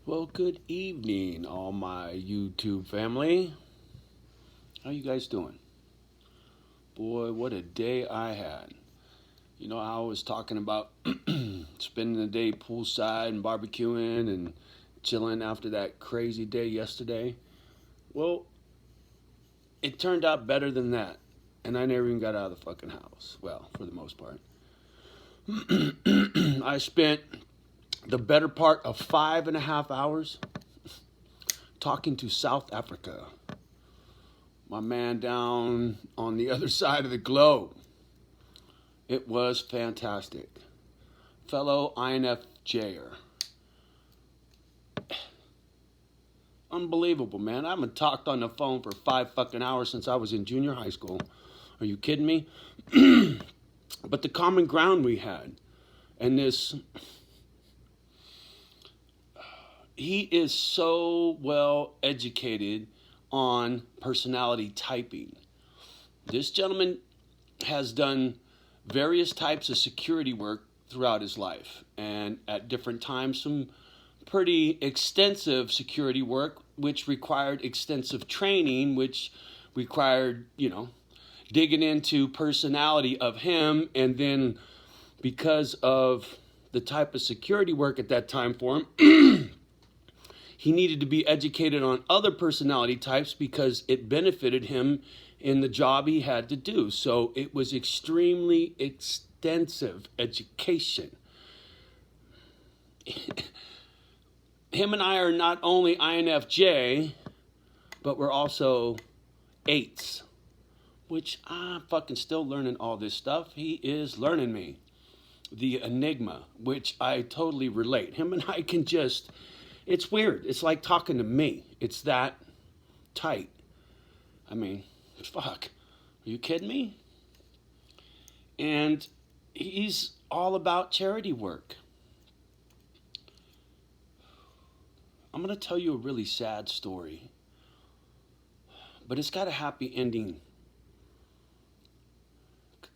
Well, good evening, all my YouTube family. How you guys doing? Boy, what a day I had. I was talking about spending the day poolside and barbecuing and chilling after that crazy day yesterday. Well, it turned out better than that. And I never even got out of the fucking house. Well, for the most part. I spent the better part of 5.5 hours talking to South Africa, my man down on the other side of the globe. It was fantastic. Fellow INFJer. Unbelievable, man. I haven't talked on the phone for 5 fucking hours since I was in junior high school. Are you kidding me? But the common ground we had, and he is so well educated on personality typing. This gentleman has done various types of security work throughout his life, and at different times some pretty extensive security work which required extensive training, which required digging into personality of him. And then because of the type of security work at that time for him, he needed to be educated on other personality types because it benefited him in the job he had to do. So it was extremely extensive education. Him and I are not only INFJ, but we're also eights, which I'm fucking still learning all this stuff. He is learning me. The enigma, which I totally relate. Him and I can just, it's weird. It's like talking to me. It's that tight. I mean, fuck. Are you kidding me? And he's all about charity work. I'm going to tell you a really sad story, but it's got a happy ending.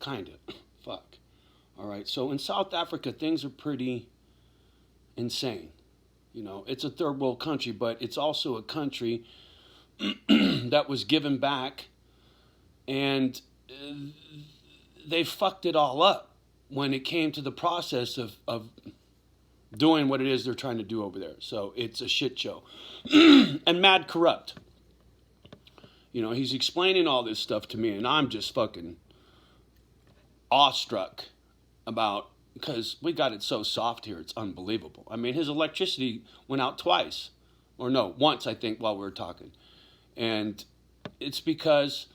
Kind of. Fuck. All right. So in South Africa, things are pretty insane. It's a third world country, but it's also a country that was given back, and they fucked it all up when it came to the process of doing what it is they're trying to do over there. So it's a shit show. And mad corrupt. He's explaining all this stuff to me, and I'm just fucking awestruck about, because we got it so soft here, it's unbelievable. I mean, his electricity went out twice. Or no, once, I think, while we were talking. And it's because,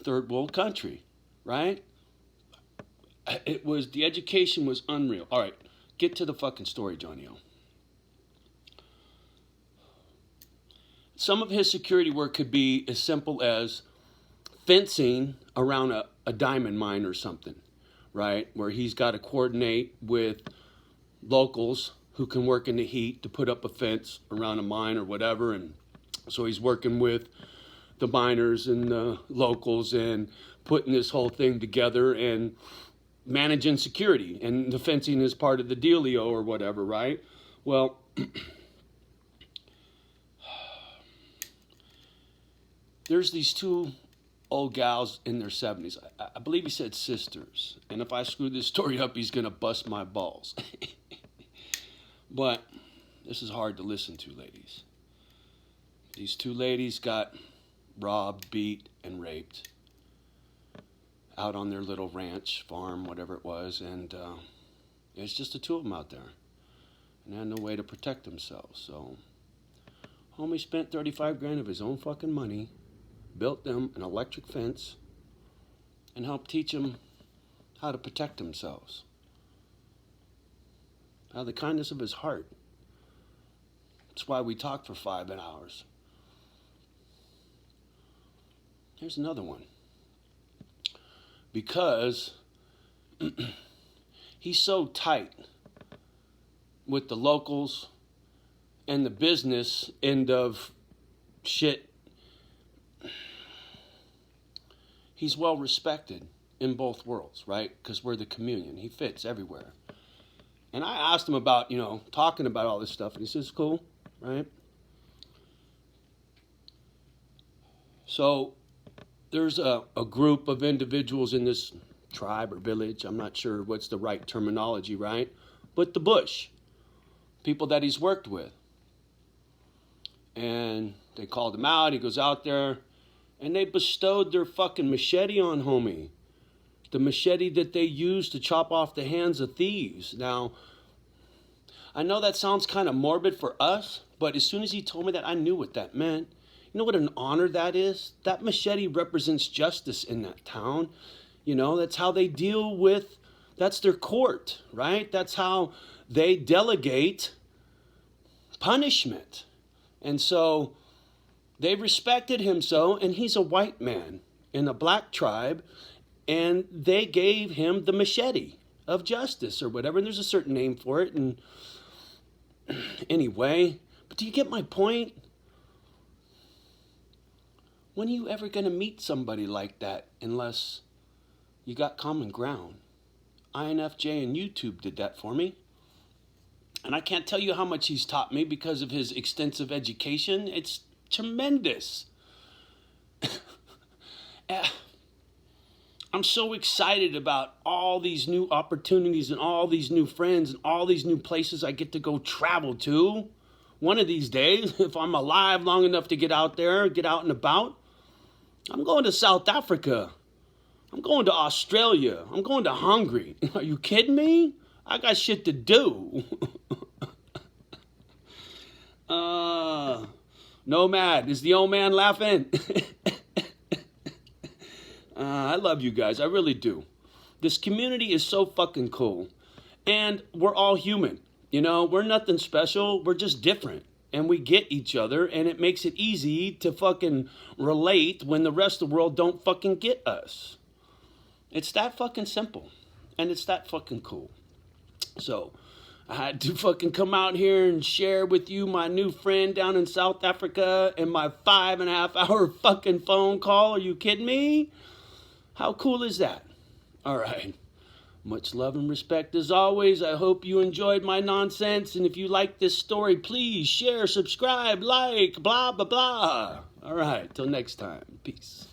third world country, right? The education was unreal. All right, get to the fucking story, Johnny O. Some of his security work could be as simple as fencing around a diamond mine or something, right? Where he's got to coordinate with locals who can work in the heat to put up a fence around a mine or whatever. And so he's working with the miners and the locals and putting this whole thing together and managing security, and the fencing is part of the dealio or whatever, right? Well, there's these two old gals in their 70s. I believe he said sisters, and if I screw this story up, he's gonna bust my balls. But this is hard to listen to, ladies. These two ladies got robbed, beat, and raped out on their little ranch, farm, whatever it was, and it's just the two of them out there, and they had no way to protect themselves. So homie spent 35 grand of his own fucking money, built them an electric fence, and helped teach them how to protect themselves out of the kindness of his heart. That's why we talked for 5 hours. Here's another one. Because he's so tight with the locals and the business end of shit, he's well respected in both worlds, right? Because we're the communion. He fits everywhere. And I asked him about, talking about all this stuff. And he says, cool, right? So there's a group of individuals in this tribe or village. I'm not sure what's the right terminology, right? But the bush, people that he's worked with. And they called him out. He goes out there. And they bestowed their fucking machete on homie. The machete that they used to chop off the hands of thieves. Now, I know that sounds kind of morbid for us, but as soon as he told me that, I knew what that meant. You know what an honor that is? That machete represents justice in that town. That's how they deal with, that's their court, right? That's how they delegate punishment. And so they respected him so, and he's a white man in a black tribe, and they gave him the machete of justice or whatever, and there's a certain name for it. And anyway, but do you get my point? When are you ever going to meet somebody like that unless you got common ground? INFJ and YouTube did that for me. And I can't tell you how much he's taught me because of his extensive education. It's tremendous. I'm so excited about all these new opportunities and all these new friends and all these new places I get to go travel to. One of these days, if I'm alive long enough to get out there, get out and about, I'm going to South Africa. I'm going to Australia. I'm going to Hungary. Are you kidding me? I got shit to do. Nomad, is the old man laughing? I love you guys. I really do. This community is so fucking cool. And we're all human. We're nothing special. We're just different. And we get each other. And it makes it easy to fucking relate when the rest of the world don't fucking get us. It's that fucking simple. And it's that fucking cool. So I had to fucking come out here and share with you my new friend down in South Africa and my 5.5 hour fucking phone call. Are you kidding me? How cool is that? All right. Much love and respect as always. I hope you enjoyed my nonsense. And if you like this story, please share, subscribe, like, blah, blah, blah. All right. Till next time. Peace.